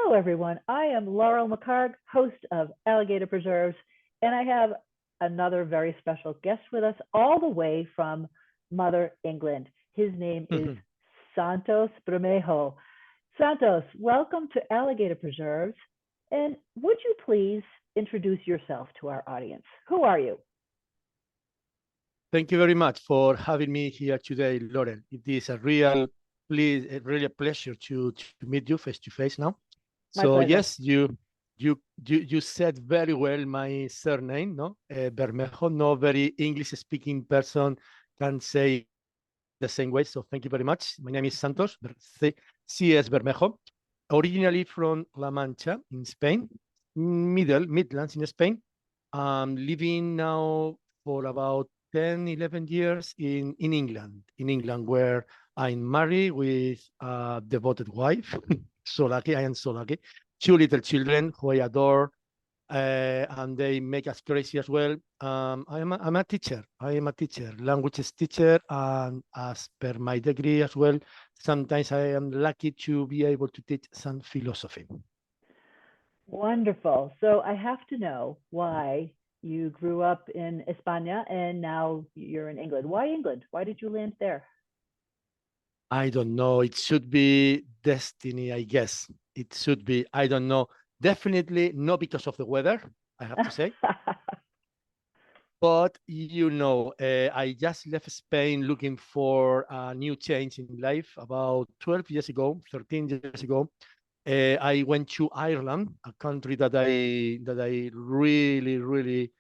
Hello, everyone. I am Laurel McHargue, host of Alligator Preserves, and I have another very special guest with us all the way from Mother England. His name is Santos Bermejo. Santos, welcome to Alligator Preserves. And would you please introduce yourself to our audience? Who are you? Thank you very much for having me here today, Laurel. It is a really a pleasure to meet you face to face now. My pleasure. Yes, you said very well my surname, no? Bermejo. No very English-speaking person can say the same way. So thank you very much. My name is Santos CS Bermejo, originally from La Mancha in Spain, Midlands in Spain. I'm living now for about 10, 11 years in England, where I'm married with a devoted wife. So lucky, I am so lucky. 2 little children who I adore, and they make us crazy as well. I'm a teacher. I am a teacher, languages teacher, and as per my degree as well, sometimes I am lucky to be able to teach some philosophy. Wonderful. So I have to know why you grew up in España and now you're in England. Why England? Why did you land there? I don't know. It should be destiny, I guess. It should be. I don't know. Definitely not because of the weather, I have to say. But, I just left Spain looking for a new change in life about 12 years ago, 13 years ago. I went to Ireland, a country that I really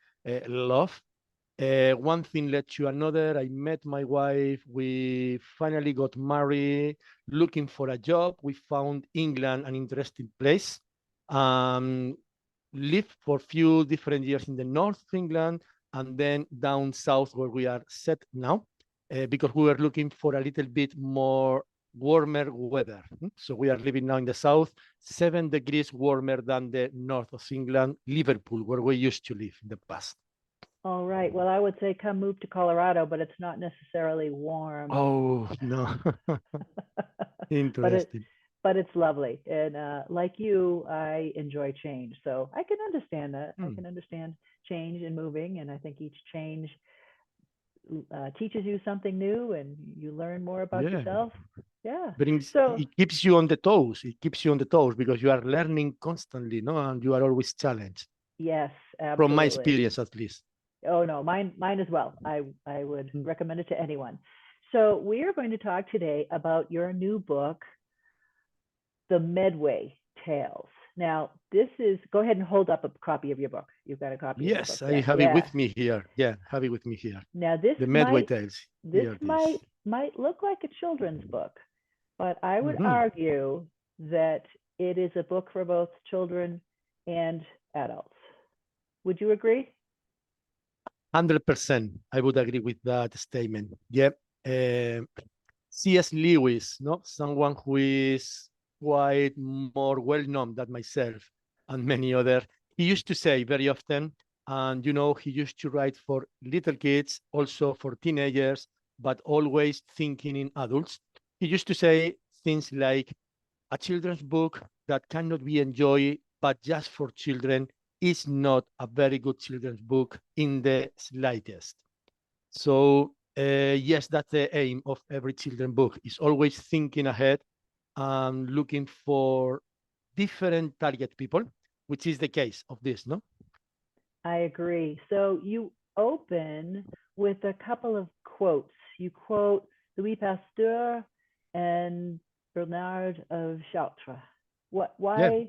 love. One thing led to another. I met my wife. We finally got married. Looking for a job, we found England an interesting place. Lived for a few different years in the north of England and then down south where we are set now, because we were looking for a little bit more warmer weather. So we are living now in the south, 7 degrees warmer than the north of England, Liverpool, where we used to live in the past. All right. Well, I would say come move to Colorado, but it's not necessarily warm. Oh, no. Interesting. But it's lovely. And like you, I enjoy change. So I can understand that. I can understand change and moving. And I think each change teaches you something new and you learn more about yourself. Yeah. So it keeps you on the toes. It keeps you on the toes because you are learning constantly, no? And you are always challenged. Yes, absolutely. From my experience, at least. Oh, no, mine as well. I would recommend it to anyone. So we are going to talk today about your new book, The Medway Tales. Now, this is, go ahead and hold up a copy of your book. You've got a copy of your book. Yes, I have it with me here. Yeah, have it with me here. Now, this The Medway Tales. This might look like a children's book, but I would argue that it is a book for both children and adults. Would you agree? 100%. I would agree with that statement. Yeah. C.S. Lewis, no, someone who is quite more well-known than myself and many other. He used to say very often, and he used to write for little kids, also for teenagers, but always thinking in adults. He used to say things like, a children's book that cannot be enjoyed, but just for children, is not a very good children's book in the slightest. So yes, that's the aim of every children's book, is always thinking ahead and looking for different target people, which is the case of this, no? I agree. So you open with a couple of quotes. You quote Louis Pasteur and Bernard of Chartres. Why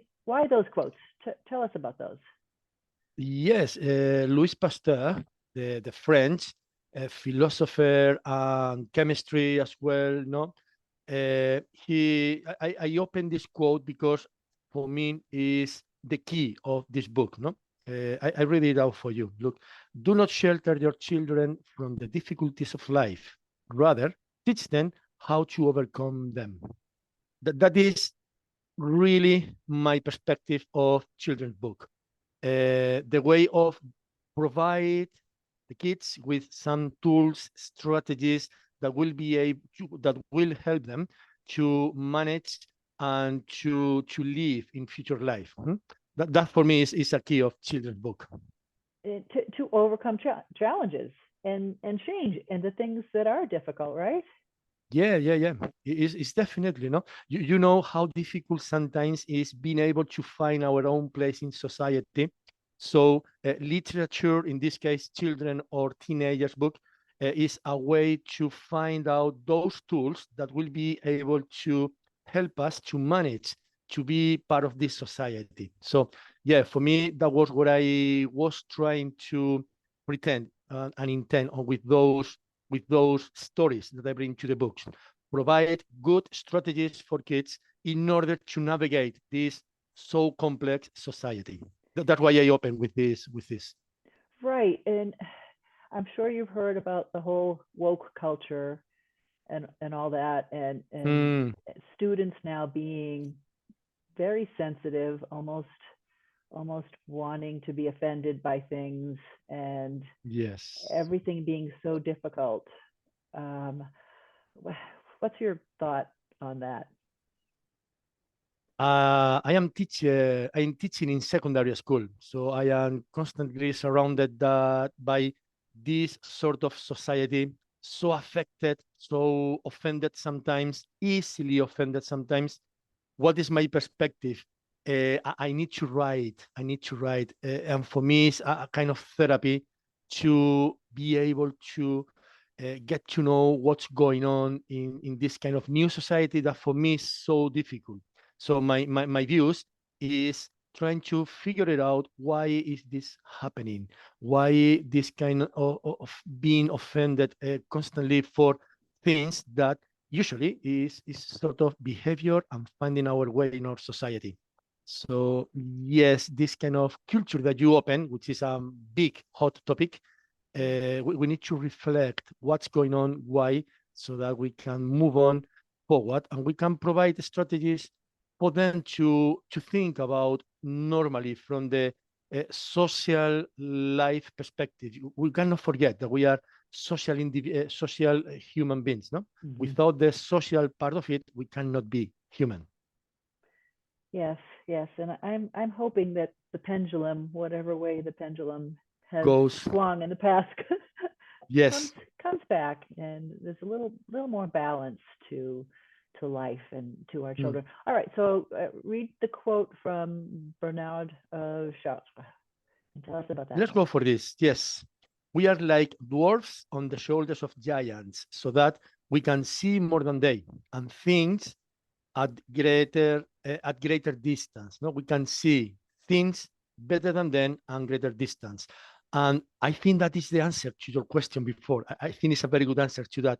those quotes? Tell us about those. Yes, Louis Pasteur, the French philosopher and chemistry as well, no? I opened this quote because for me is the key of this book, no? I read it out for you. Look, do not shelter your children from the difficulties of life. Rather, teach them how to overcome them. That is really my perspective of children's book. The way of provide the kids with some tools, strategies that will be able to, that will help them to manage and to live in future life. That for me is a key of children's book. To overcome challenges and change and the things that are difficult, right? Yeah. It's definitely, no. You know how difficult sometimes is being able to find our own place in society. So literature, in this case, children or teenagers book, is a way to find out those tools that will be able to help us to manage, to be part of this society. So yeah, for me, that was what I was trying to pretend and intend on with those stories that I bring to the books. Provide good strategies for kids in order to navigate this so complex society. That's why I open with this. Right. And I'm sure you've heard about the whole woke culture and all that, and Mm, students now being very sensitive, almost wanting to be offended by things, and yes. everything being so difficult. Um, what's your thought on that? I am teaching in secondary school, so I am constantly surrounded by this sort of society, so affected, so offended sometimes, easily offended sometimes. What is my perspective? I need to write. I need to write, and for me, it's a kind of therapy to be able to get to know what's going on in this kind of new society that for me is so difficult. So my views is trying to figure it out. Why is this happening? Why this kind of being offended constantly for things that usually is sort of behavior and finding our way in our society. So yes, this kind of culture that you open, which is a big hot topic, we need to reflect what's going on, why, so that we can move on forward and we can provide strategies for them to think about normally from the social life perspective. We cannot forget that we are social human beings, no? Mm-hmm. Without the social part of it, we cannot be human. Yes, yes, and I'm hoping that the pendulum, whatever way the pendulum has Goes, swung in the past, comes yes. comes back, and there's a little more balance to life and to our Mm. children. All right, so read the quote from Bernard of Chartres and tell us about that Let's one. go for this. Yes. We are like dwarfs on the shoulders of giants, so that we can see more than they and things at greater distance. No, we can see things better than them and greater distance. And I think that is the answer to your question before. I think it's a very good answer to that.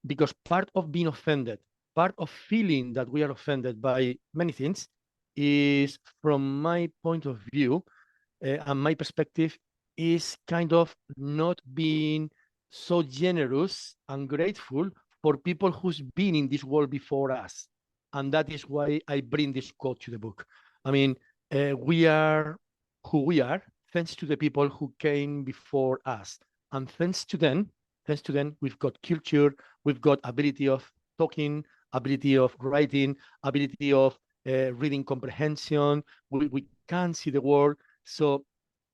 Because part of being offended, part of feeling that we are offended by many things is, from my point of view, and my perspective, is kind of not being so generous and grateful for people who's been in this world before us. And that is why I bring this quote to the book. I mean, we are who we are thanks to the people who came before us. And thanks to them, we've got culture, we've got ability of talking, ability of writing, ability of reading comprehension. We can see the world. So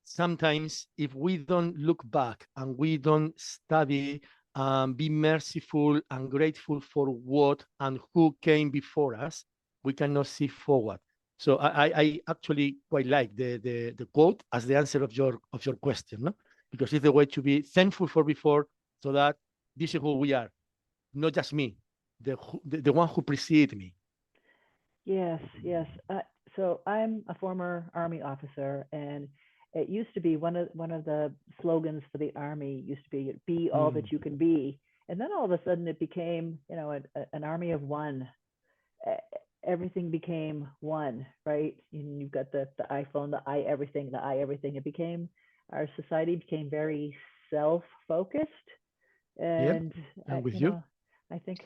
sometimes if we don't look back and we don't study and be merciful and grateful for what and who came before us, we cannot see forward. So I actually quite like the quote as the answer of your question, no? Because it's the way to be thankful for before, so that this is who we are, not just me, the one who preceded me. Yes, yes. So I'm a former Army officer, and it used to be one of the slogans for the Army used to be all Mm. that you can be. And then all of a sudden it became, an army of one. Everything became one, right? And you've got the iPhone, the I everything, the I everything. It became Our society became very self-focused, Yep, and I'm with you you. know, I think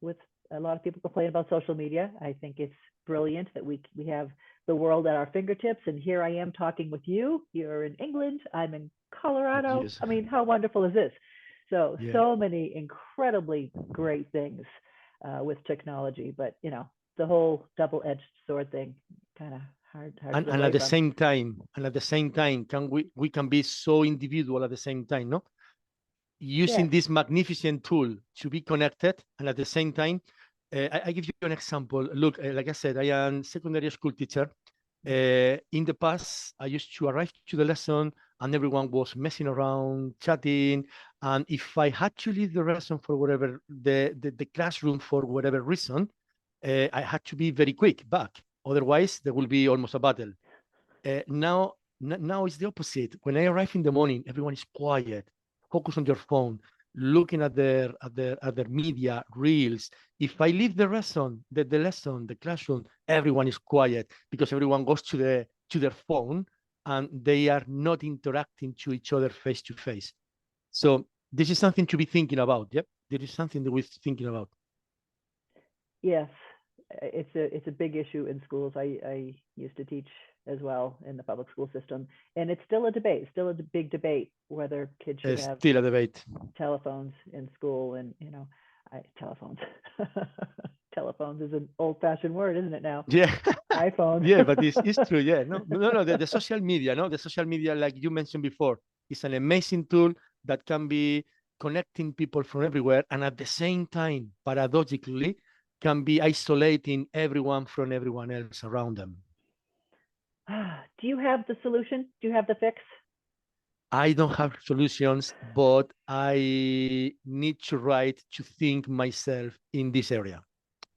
with a lot of people complain about social media, I think it's brilliant that we have the world at our fingertips. And here I am talking with you. You're in England. I'm in Colorado. Yes. I mean, how wonderful is this? So Yeah. so many incredibly great things with technology, but the whole double-edged sword thing, kind of hard to and get at away the from. same time, can we can be so individual at the same time, no? Using Yes. this magnificent tool to be connected, and at the same time, I give you an example. Look, like I said, I am secondary school teacher. In the past, I used to arrive to the lesson and everyone was messing around, chatting. And if I had to leave the lesson for whatever, the classroom for whatever reason, I had to be very quick back. Otherwise, there will be almost a battle. Now it's the opposite. When I arrive in the morning, everyone is quiet, focus on your phone, looking at their media, reels. If I leave the lesson, the classroom, everyone is quiet because everyone goes to their phone and they are not interacting to each other face to face. So this is something to be thinking about. Yep, this is something that we're thinking about. Yes, it's a big issue in schools. I used to teach as well in the public school system, and it's still a debate, still a big debate whether kids should have Still a debate. telephones in school. And telephones telephones is an old-fashioned word, isn't it now? Yeah. iPhone. Yeah, but it's true. Yeah, no. The social media, no, the social media, like you mentioned before, is an amazing tool that can be connecting people from everywhere, and at the same time, paradoxically, can be isolating everyone from everyone else around them. Do you have the solution? Do you have the fix? I don't have solutions, but I need to write to think myself in this area.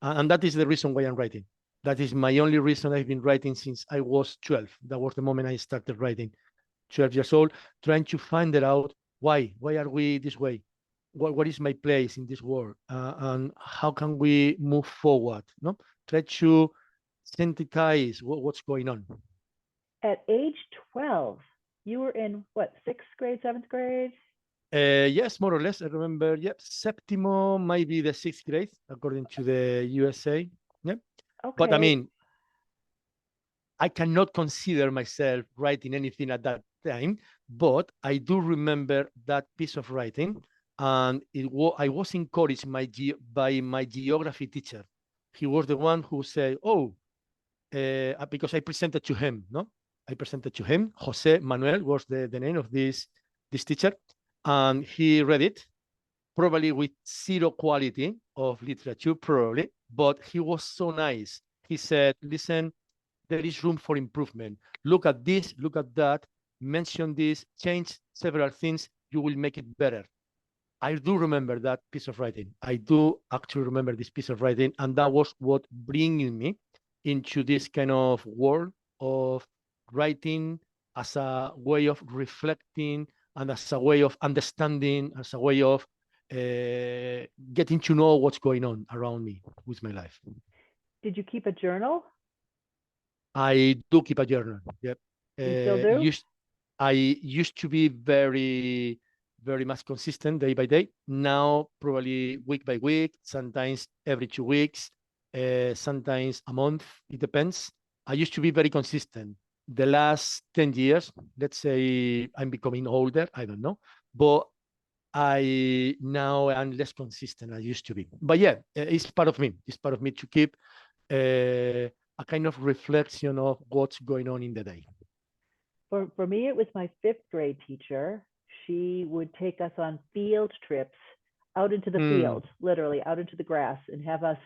And that is the reason why I'm writing. That is my only reason. I've been writing since I was 12. That was the moment I started writing, 12 years old, trying to find it out. Why are we this way? What is my place in this world? And how can we move forward? No, try to synthesize what's going on. At age 12, you were in what, sixth grade, seventh grade? Yes, more or less. I remember. Yep, Septimo might be the sixth grade according to the USA. Yep. But I Okay. mean, I cannot consider myself writing anything at that time, but I do remember that piece of writing, and I was encouraged by my geography teacher. He was the one who said, "Oh," because I presented to him. No, I presented to him. Jose Manuel was the name of this teacher, and he read it, probably with zero quality of literature, probably, but he was so nice. He said, "Listen, there is room for improvement. Look at this, look at that, mention this, change several things, you will make it better." I do remember that piece of writing. I do actually remember this piece of writing, and that was what bringing me into this kind of world of writing as a way of reflecting and as a way of understanding, as a way of getting to know what's going on around me with my life. Did you keep a journal? I do keep a journal. Yep. You still do? I used to be very, very much consistent day by day. Now, probably week by week, sometimes every 2 weeks, sometimes a month. It depends. I used to be very consistent. The last 10 years, let's say I'm becoming older, I don't know, but I now am less consistent I used to be. But yeah, it's part of me. It's part of me to keep a kind of reflection of what's going on in the day. For me, it was my fifth grade teacher. She would take us on field trips out into the field, literally out into the grass, and have us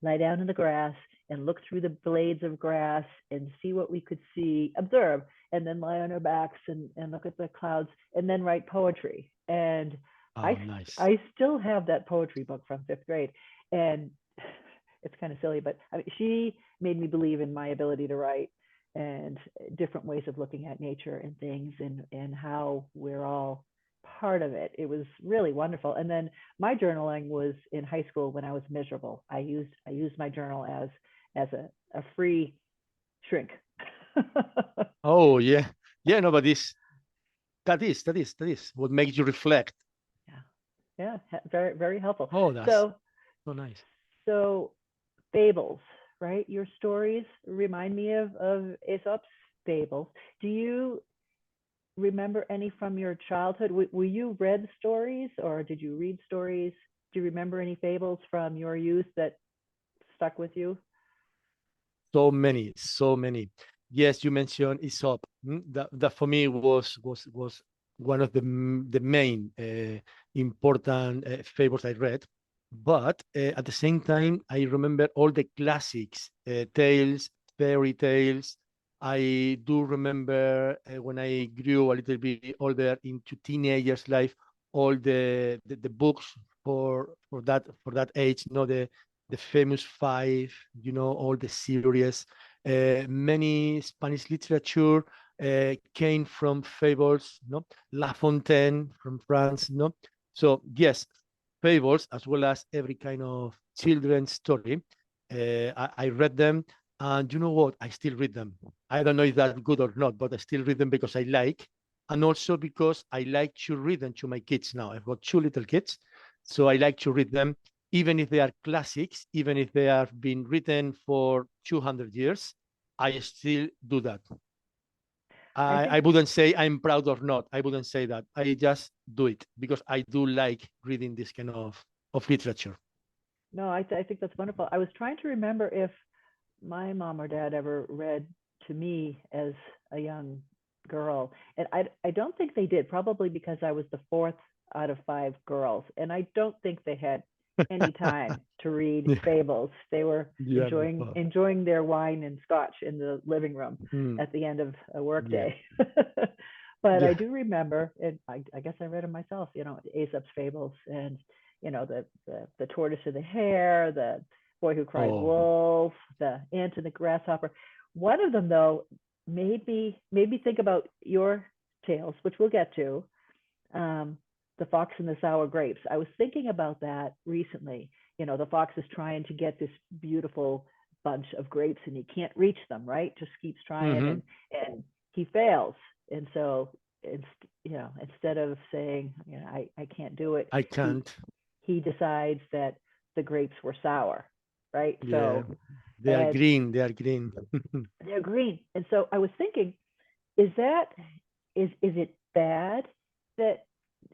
lie down in the grass and look through the blades of grass and see what we could see, observe, and then lie on our backs and look at the clouds and then write poetry. And Nice. I still have that poetry book from fifth grade. And it's kind of silly, but I mean, she made me believe in my ability to write and different ways of looking at nature and things, and how we're all part of it. It was really wonderful. And then my journaling was in high school when I was miserable. I used my journal as a free shrink. Oh yeah. No, but that is what makes you reflect. Yeah, very, very helpful. Oh, that's So nice. Fables, right? Your stories remind me of Aesop's fables. Do you remember any from your childhood? Were you read stories, or did you read stories? Do you remember any fables from your youth that stuck with you? So many, so many. Yes, you mentioned Aesop. That for me was one of the main important fables I read. But at the same time, I remember all the classics, tales, fairy tales. I do remember when I grew a little bit older into teenagers' life, all the books for that age, the famous five, all the series. Many Spanish literature came from fables, no? La Fontaine from France, no? So yes, fables as well as every kind of children's story. I read them, and you know what? I still read them. I don't know if that's good or not, but I still read them because I like, and also because I like to read them to my kids now. I've got two little kids, so I like to read them even if they are classics, even if they have been written for 200 years, I still do that. I I think wouldn't say I'm proud or not. I wouldn't say that. I just do it because I do like reading this kind of literature. no, I think that's wonderful. I was trying to remember if my mom or dad ever read to me as a young girl, and I don't think they did. Probably because I was the fourth out of five girls, and I don't think they had any time to read Yeah, fables. They were yeah, enjoying their wine and scotch in the living room mm, at the end of a work yeah, day. But I yeah. do remember, and I guess I read them myself. Aesop's fables, and the tortoise and the hare, the boy who cried Oh, wolf, the ant and the grasshopper. One of them though made me think about your tales, which we'll get to. Um, the fox and the sour grapes. I was thinking about that recently. The fox is trying to get this beautiful bunch of grapes and he can't reach them, right? Just keeps trying mm-hmm. and he fails. And so instead of saying, I can't do it, I he can't. he decides that the grapes were sour, right? Yeah, So, they are and green. They are green. they're green. And so I was thinking, is that is it bad that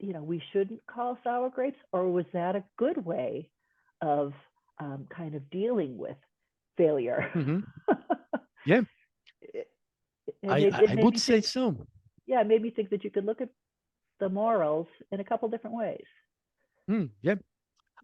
we shouldn't call sour grapes, or was that a good way of kind of dealing with failure? Mm-hmm. Yeah, And I, it, I it I made would me say think, so. yeah, it made me think that you could look at the morals in a couple different ways. Yeah.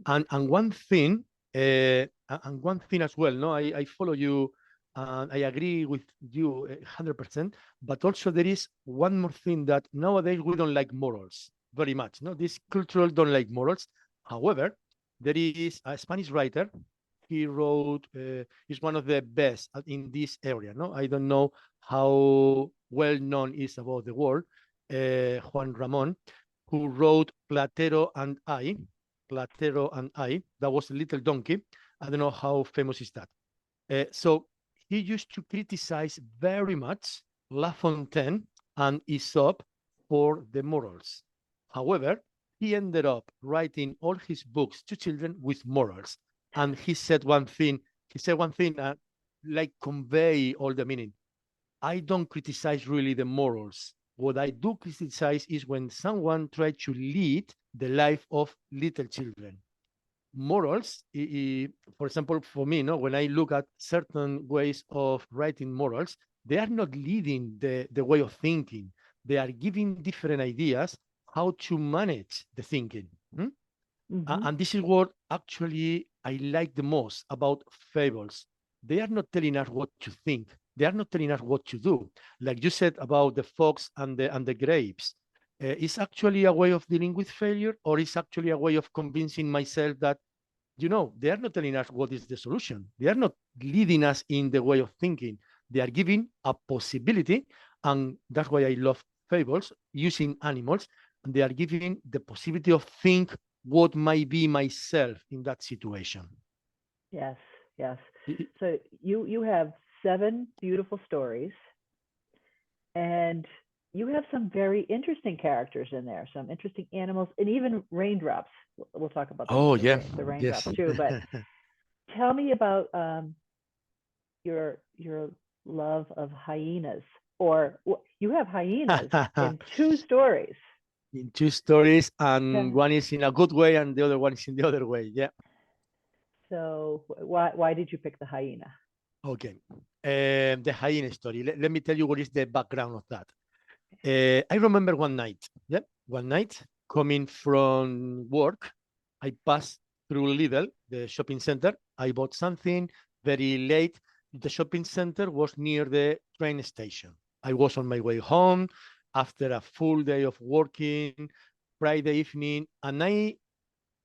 And one thing as well, no, I follow you and I agree with you 100%. But also there is one more thing that nowadays we don't like morals very much. No, this cultural don't like morals. However, there is a Spanish writer. He wrote. He's one of the best in this area. No, I don't know how well known is about the world. Juan Ramon, who wrote Platero and I. Platero and I. That was a little donkey. I don't know how famous is that. So he used to criticize very much La Fontaine and Aesop for the morals. However, he ended up writing all his books to children with morals. And he said one thing like convey all the meaning. I don't criticize really the morals. What I do criticize is when someone tries to lead the life of little children. Morals, for example, for me, no, when I look at certain ways of writing morals, they are not leading the way of thinking. They are giving different ideas how to manage the thinking. Mm-hmm. And this is what actually I like the most about fables. They are not telling us what to think. They are not telling us what to do. Like you said about the fox and the grapes. It's actually a way of dealing with failure, or it's actually a way of convincing myself that they are not telling us what is the solution. They are not leading us in the way of thinking. They are giving a possibility, and that's why I love fables using animals. And they are giving the possibility of think what might be myself in that situation. Yes, yes. So you have seven beautiful stories, and you have some very interesting characters in there, some interesting animals, and even raindrops. We'll talk about Oh the yeah, the yes. raindrops too. But tell me about your love of hyenas, or you have hyenas in two stories. In two stories, and Yeah. one is in a good way, and the other one is in the other way. Yeah. So why did you pick the hyena? Okay. The hyena story. Let me tell you what is the background of that. I remember one night coming from work, I passed through Lidl, the shopping center. I bought something very late. The shopping center was near the train station. I was on my way home after a full day of working, Friday evening, and I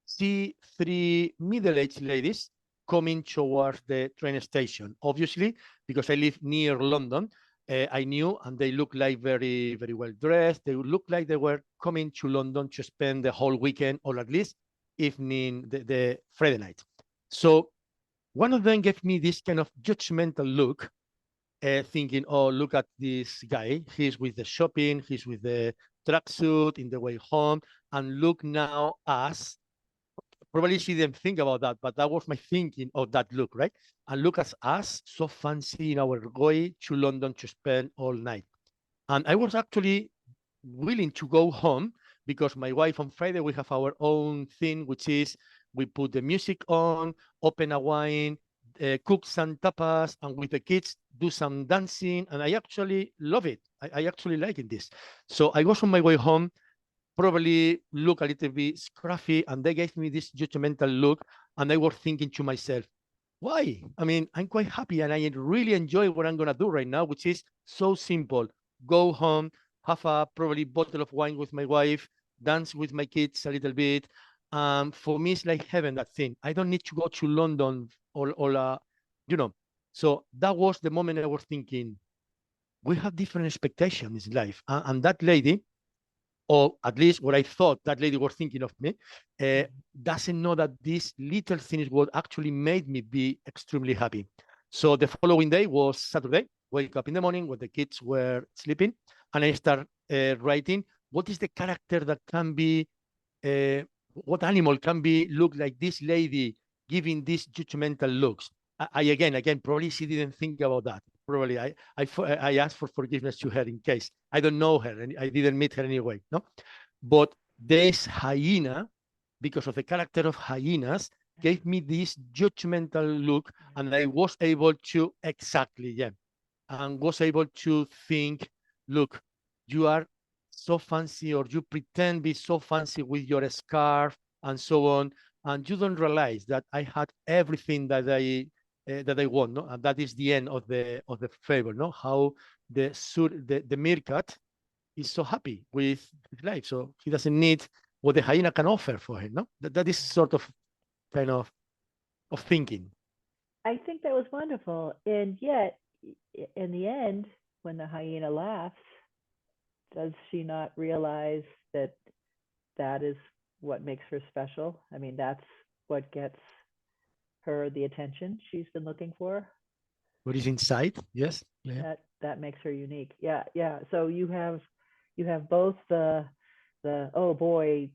see three middle-aged ladies coming towards the train station. Obviously, because I live near London, I knew, and they looked like very, very well dressed. They looked like they were coming to London to spend the whole weekend, or at least evening, the Friday night. So one of them gave me this kind of judgmental look, thinking, "Oh, look at this guy. He's with the shopping. He's with the tracksuit in the way home, and look now us." Probably she didn't think about that, but that was my thinking of that look, right? And look at us, so fancy in our way to London to spend all night. And I was actually willing to go home because my wife on Friday, we have our own thing, which is we put the music on, open a wine, cook some tapas, and with the kids do some dancing. And I actually love it. I actually like it this. So I was on my way home, probably look a little bit scruffy, and they gave me this judgmental look, and I was thinking to myself, why? I mean, I'm quite happy and I really enjoy what I'm gonna do right now, which is so simple. Go home, have a probably bottle of wine with my wife, dance with my kids a little bit. For me, it's like heaven, that thing. I don't need to go to London or you know. So that was the moment I was thinking, we have different expectations in life. And that lady, or at least what I thought that lady was thinking of me, doesn't know that this little thing is what actually made me be extremely happy. So the following day was Saturday. Wake up in the morning when the kids were sleeping, and I start writing. What is the character that can be? What animal can be look like this lady giving these judgmental looks? I again, probably she didn't think about that. Probably I asked for forgiveness to her in case I don't know her and I didn't meet her anyway. No, but this hyena, because of the character of hyenas, gave me this judgmental look, and I was able to and was able to think, look, you are so fancy, or you pretend be so fancy with your scarf and so on, and you don't realize that I had everything that I want, no? And that is the end of the fable, no? How the meerkat is so happy with his life, so he doesn't need what the hyena can offer for him, no? That is sort of kind of thinking. I think that was wonderful. And yet, in the end, when the hyena laughs, does she not realize that that is what makes her special? I mean, that's what gets her the attention she's been looking for. What is inside? Yes. Yeah. That makes her unique. Yeah, yeah. So you have both the oh boy,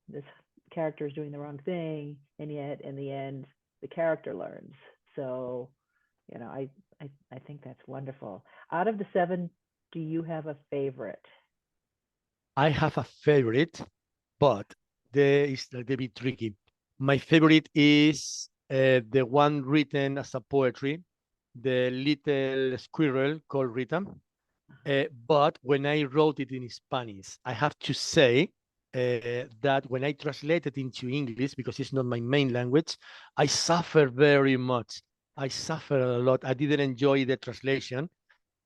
this character is doing the wrong thing, and yet in the end the character learns. So, I think that's wonderful. Out of the 7, do you have a favorite? I have a favorite, but it's a little bit tricky. My favorite is the one written as a poetry, the little squirrel called Rita. But when I wrote it in Spanish, I have to say that when I translated into English, because it's not my main language, I suffer very much. I suffer a lot. I didn't enjoy the translation,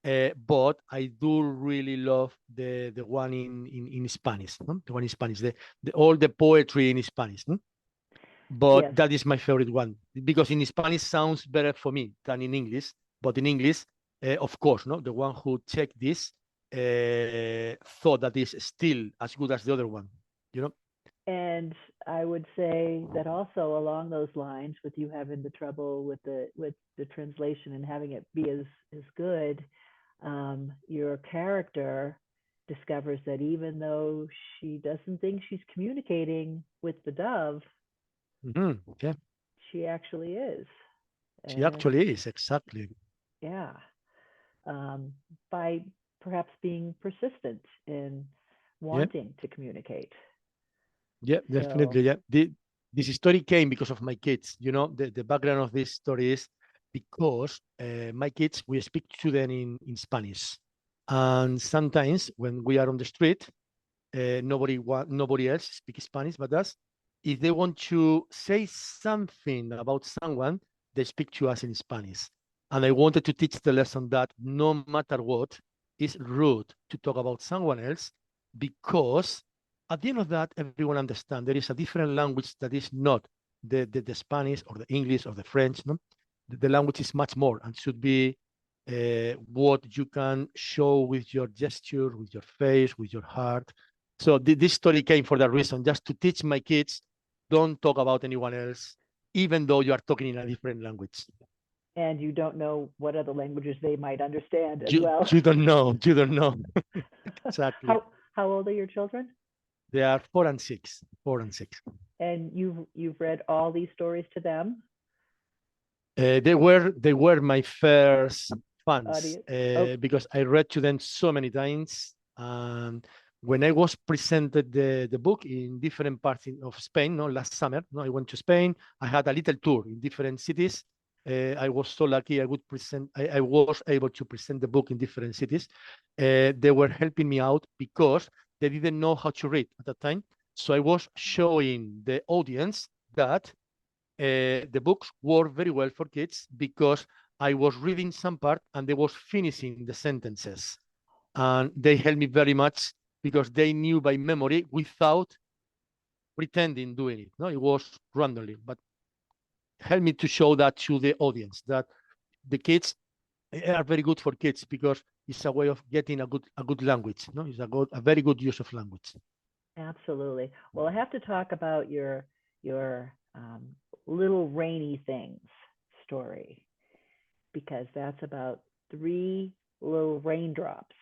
but I do really love the one in Spanish, no? The one in Spanish, all the poetry in Spanish. No? But Yes. that is my favorite one because in Spanish sounds better for me than in English. But in English, of course, no, the one who checked this thought that is still as good as the other one. You know. And I would say that also along those lines, with you having the trouble with the translation and having it be as good, your character discovers that even though she doesn't think she's communicating with the dove, Yeah, she actually is. she And actually is, exactly. yeah, by perhaps being persistent in Yeah. wanting to communicate. Yeah, So definitely. Yeah. This story came because of my kids. You know, the background of this story is because my kids, we speak to them in Spanish. And sometimes when we are on the street, nobody else speaks Spanish but us. If they want to say something about someone, they speak to us in Spanish. And I wanted to teach the lesson that no matter what, it's rude to talk about someone else, because at the end of that, everyone understands there is a different language that is not the Spanish or the English or the French. No? The language is much more and should be what you can show with your gesture, with your face, with your heart. So this story came for that reason, just to teach my kids, don't talk about anyone else, even though you are talking in a different language. And you don't know what other languages they might understand as You, well. you don't know. You don't know. Exactly. How old are your children? They are 4 and 6. 4 and 6. And you've read all these stories to them? They were my first fans Audience. because I read to them so many times. And when I was presented the book in different parts of Spain, no, last summer, no, I went to Spain. I had a little tour in different cities. I was so lucky. I was able to present the book in different cities. They were helping me out because they didn't know how to read at that time. So I was showing the audience that the books work very well for kids because I was reading some part and they was finishing the sentences. And they helped me very much because they knew by memory without pretending doing it. No, it was randomly, but helped me to show that to the audience that the kids are very good for kids because it's a way of getting a good language. No, it's a very good use of language. Absolutely. Well, I have to talk about your little rainy things story, because that's about three little raindrops,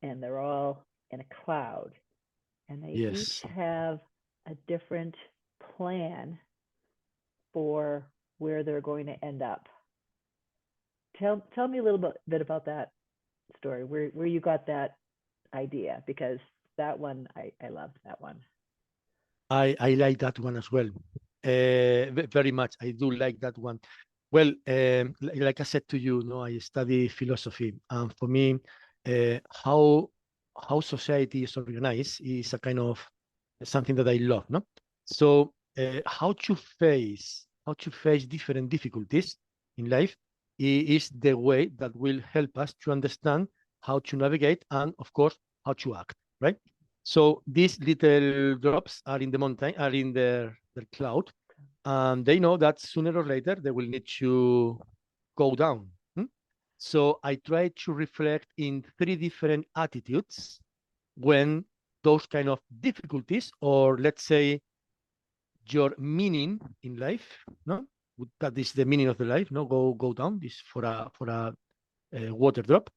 and they're all in a cloud, and they each Yes. have a different plan for where they're going to end up. Tell me a little bit about that story, where you got that idea, because that one I loved that one. I like that one as well. Very much. I do like that one. Well, like I said to you, no, I study philosophy, and for me, how society is organized is a kind of something that I love, no? So, how to face different difficulties in life is the way that will help us to understand how to navigate and, of course, how to act, right? So these little drops are in the mountain, are in their cloud, and they know that sooner or later they will need to go down. So I try to reflect in three different attitudes when those kind of difficulties, or let's say your meaning in life, no, that is the meaning of the life, no, go down. This for a water drop.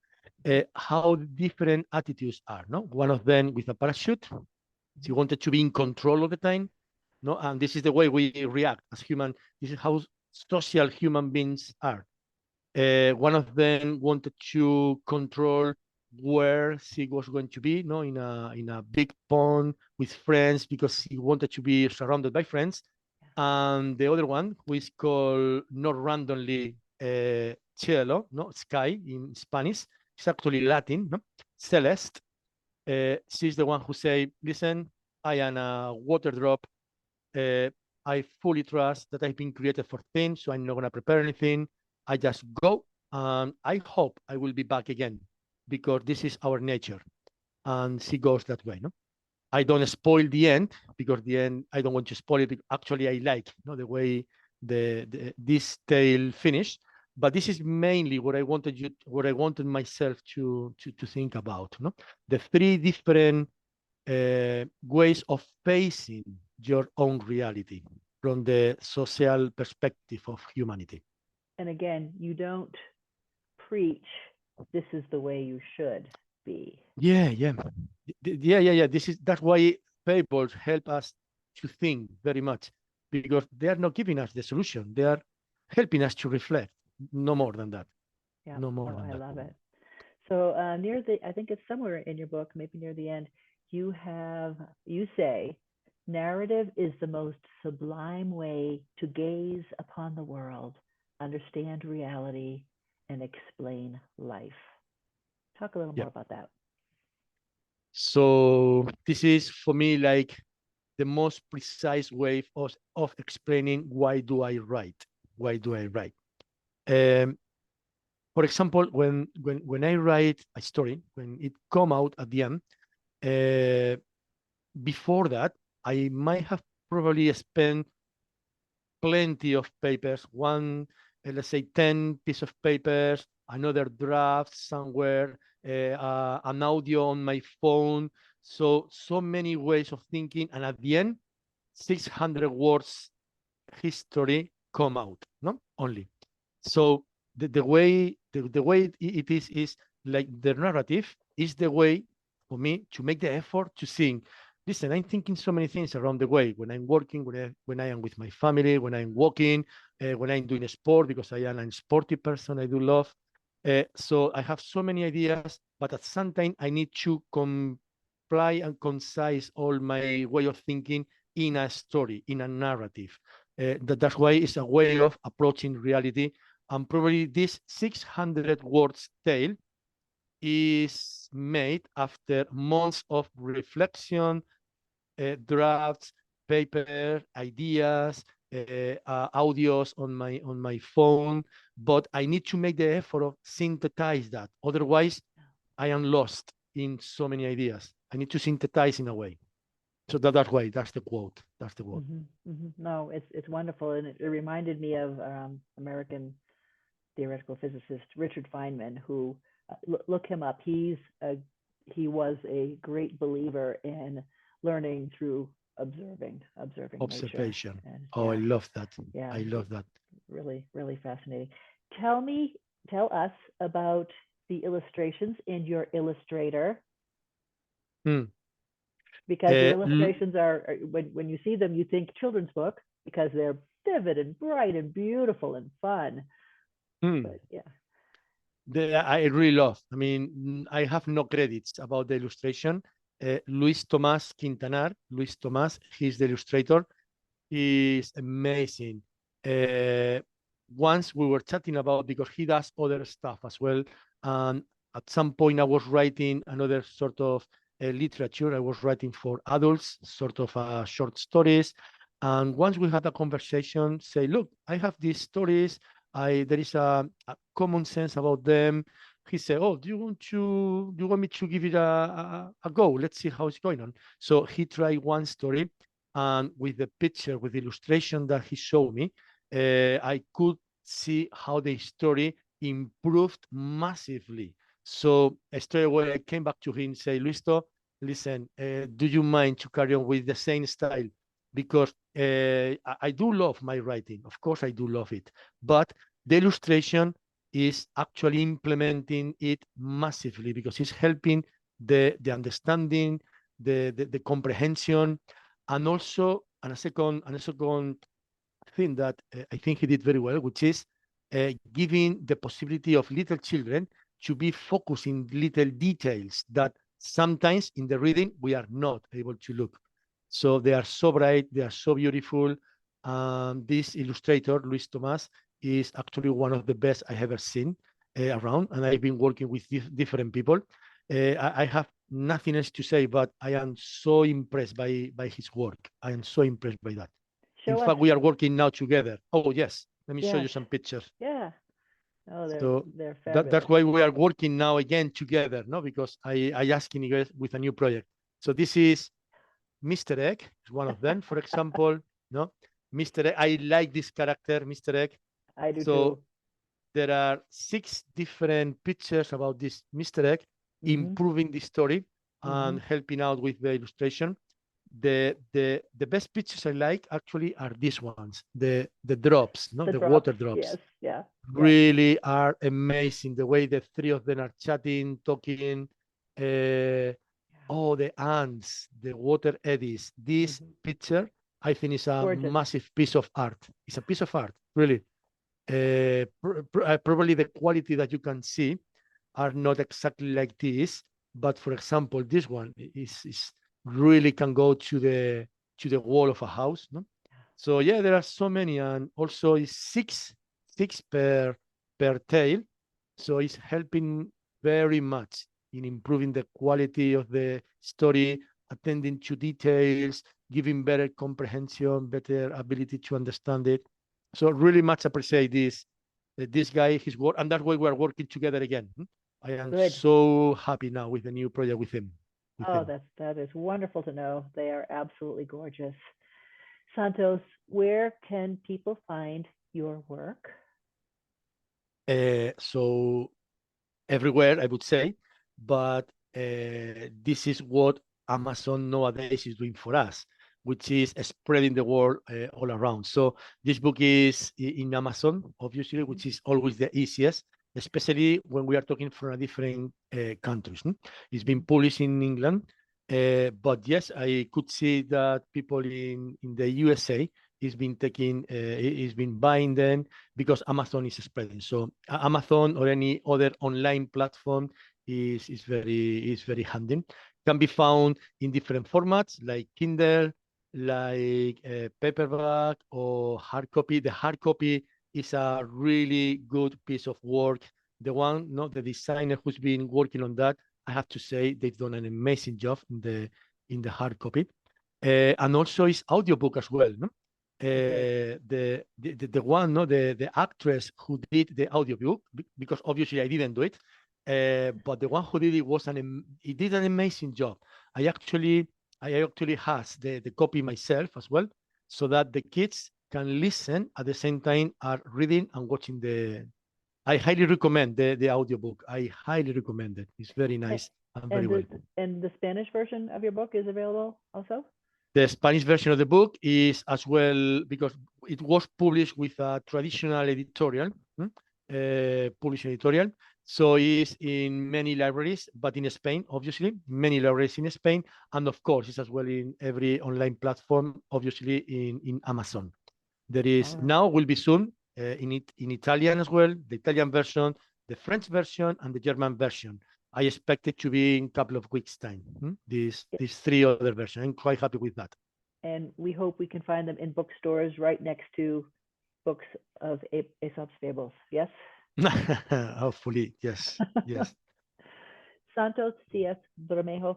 How different attitudes are, no? One of them with a parachute. You wanted to be in control of the time, no? And this is the way we react as human. This is how social human beings are. One of them wanted to control where she was going to be, no, in a big pond with friends because he wanted to be surrounded by friends. And the other one, who is called not randomly cielo, no, sky in Spanish, it's actually Latin, no, Celeste. She's the one who say, "Listen, I am a water drop. Uh, I fully trust that I've been created for things, so I'm not going to prepare anything. I just go, and I hope I will be back again because this is our nature." And she goes that way. No, I don't spoil the end because the end I don't want to spoil it. Actually, I like the way this tale finished. But this is mainly what I wanted myself to think about. No, the three different ways of facing your own reality from the social perspective of humanity. And again, you don't preach this is the way you should be. Yeah. That's why fables help us to think very much because they are not giving us the solution. They are helping us to reflect. No more than that. Yeah, No more oh, than I that. love it. So I think it's somewhere in your book, maybe near the end, you say, narrative is the most sublime way to gaze upon the world. understand reality, and explain life. Talk a little Yeah. more about that. So this is for me like the most precise way of explaining why do I write? Why do I write? For example, when I write a story, when it come out at the end, before that, I might have probably spent plenty of papers, let's say 10 piece of papers, another draft somewhere, an audio on my phone. So many ways of thinking. And at the end, 600 words history come out, no? Only. So the way it is like the narrative is the way for me to make the effort to think. Listen, I'm thinking so many things around the way when I'm working, when I am with my family, when I'm walking, when I'm doing a sport, because I am a sporty person, I do love. So I have so many ideas, but at some time I need to comply and concise all my way of thinking in a story, in a narrative. That's why it's a way of approaching reality. And probably this 600 words tale is made after months of reflection, drafts, paper, ideas, audios on my phone. But I need to make the effort of synthesize that. Otherwise, I am lost in so many ideas. I need to synthesize in a way. So that's why that's the quote. That's the quote. No, it's wonderful, and it reminded me of American theoretical physicist Richard Feynman, who look him up. He was a great believer in learning through observing Observation. nature. And, I love that. Yeah, I love that. Really, really fascinating. Tell us about the illustrations in your Illustrator. Because your illustrations are when you see them, you think children's book because they're vivid and bright and beautiful and fun. But yeah, I really love. I mean, I have no credits about the illustration. Luis Tomás Quintanar, Luis Tomás, he's the illustrator. Is amazing. Once we were chatting about, because he does other stuff as well. And at some point I was writing another sort of literature. I was writing for adults, sort of short stories. And once we had a conversation, say, look, I have these stories. There is a common sense about them. He said, oh, do you want me to give it a go? Let's see how it's going on. So he tried one story, and with the picture, with the illustration that he showed me, I could see how the story improved massively. So straight away, I came back to him and say, Luisto, listen, do you mind to carry on with the same style? Because I do love my writing. Of course, I do love it. But the illustration is actually implementing it massively, because it's helping the understanding, the comprehension, and also a second thing that I think he did very well, which is giving the possibility of little children to be focusing little details that sometimes in the reading we are not able to look. So they are so bright, they are so beautiful. This illustrator, Luis Tomás, is actually one of the best I have ever seen around, and I've been working with different people. I have nothing else to say, but I am so impressed by his work. I am so impressed by that. In fact, we are working now together. Oh, yes. Let me show you some pictures. Yeah. Oh, they're fabulous. That's why we are working now again together, no? Because I asked him with a new project. So this is Mr. Egg, is one of them, for example. No, Mr. Egg. I like this character, Mr. Egg. I do too. There are 6 different pictures about this Mr. Egg, improving the story and helping out with the illustration. The best pictures I like actually are these ones, the drops, no, the water drops. Yes, really are amazing. The way the 3 of them are chatting, talking. Oh, the ants, the water eddies. This picture, I think, is a massive piece of art. It's a piece of art, really. Probably the quality that you can see are not exactly like this, but for example, this one is really can go to the wall of a house, no? So yeah, there are so many, and also is six statistics per tale. So it's helping very much in improving the quality of the story, attending to details, giving better comprehension, better ability to understand it. So really much appreciate this guy, his work, and that's why we're working together again. I am Good. so happy now with the new project with him. Oh, that is wonderful to know. They are absolutely gorgeous. Santos, where can people find your work? So everywhere, I would say, but this is what Amazon nowadays is doing for us, which is spreading the word all around. So this book is in Amazon, obviously, which is always the easiest, especially when we are talking from a different countries. It's been published in England, but yes, I could see that people in the USA is been taking, is been buying them because Amazon is spreading. So Amazon or any other online platform is very handy. Can be found in different formats like Kindle, like paperback or hard copy. The hard copy is a really good piece of work. The one, not the designer who's been working on that, I have to say they've done an amazing job in the hard copy. And also it's audiobook as well. No? The one, no, the actress who did the audiobook, because obviously I didn't do it, but the one who did it was he did an amazing job. I actually has the copy myself as well, so that the kids can listen at the same time are reading and watching the. I highly recommend the audiobook. I highly recommend it. It's very nice and very well. And the Spanish version of your book is available also? The Spanish version of the book is as well, because it was published with a traditional editorial, published editorial. So it's in many libraries, but in Spain, obviously, many libraries in Spain. And of course, it's as well in every online platform, obviously in Amazon. There is now, will be soon, in Italian as well, the Italian version, the French version, and the German version. I expect it to be in a couple of weeks' time. These three other versions. I'm quite happy with that. And we hope we can find them in bookstores right next to books of Aesop's Fables. Yes? Hopefully, yes. Yes. Santos CS Bermejo,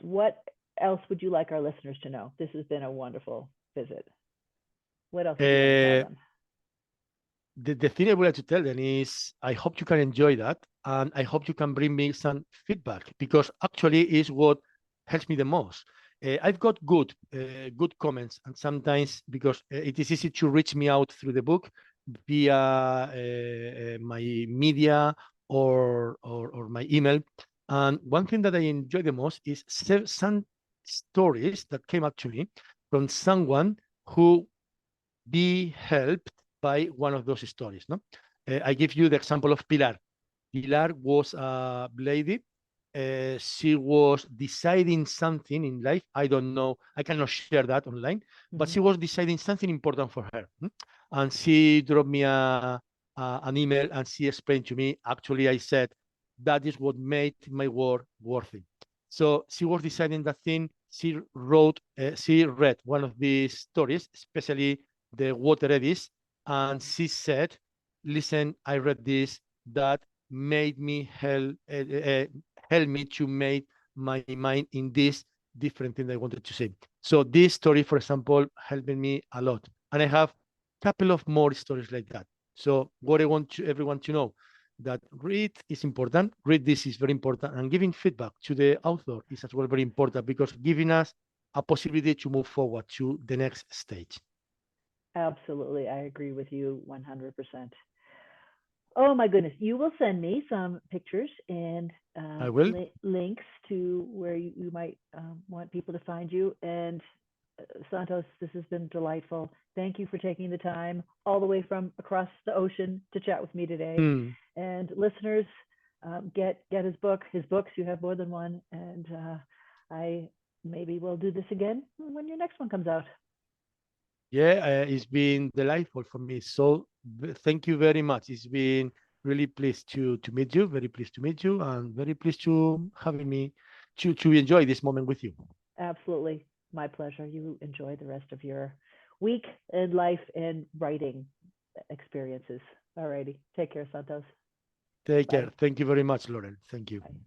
what else would you like our listeners to know? This has been a wonderful visit. What else would you like to tell them? The thing I would like to tell them is I hope you can enjoy that, and I hope you can bring me some feedback, because actually is what helps me the most. I've got good comments, and sometimes because it is easy to reach me out through the book via my media or my email. And one thing that I enjoy the most is some stories that came up to me from someone who be helped by one of those stories. No, I give you the example of Pilar. Pilar was a lady. She was deciding something in life. I don't know. I cannot share that online, but she was deciding something important for her. And she dropped me an email, and she explained to me, actually, I said, that is what made my work worth it. So she was deciding that thing. She read one of these stories, especially the water eddies, and she said, listen, I read this, that made me help me to make my mind in this different thing I wanted to say. So this story, for example, helped me a lot. And I have a couple of more stories like that. So what I want everyone to know, that read is important. Read this is very important. And giving feedback to the author is as well very important, because giving us a possibility to move forward to the next stage. Absolutely. I agree with you 100%. Oh my goodness. You will send me some pictures and I will. links to where you might want people to find you. And Santos, this has been delightful. Thank you for taking the time all the way from across the ocean to chat with me today. And listeners, get his book, his books. You have more than one. And I maybe we'll do this again when your next one comes out. Yeah, it's been delightful for me. So thank you very much. It's been really pleased to meet you, very pleased to meet you, and very pleased to having me to enjoy this moment with you. Absolutely. My pleasure. You enjoy the rest of your week and life and writing. experiences. All righty. Take care, Santos. Take Bye. care. Thank you very much, Laurel. Thank you. Bye.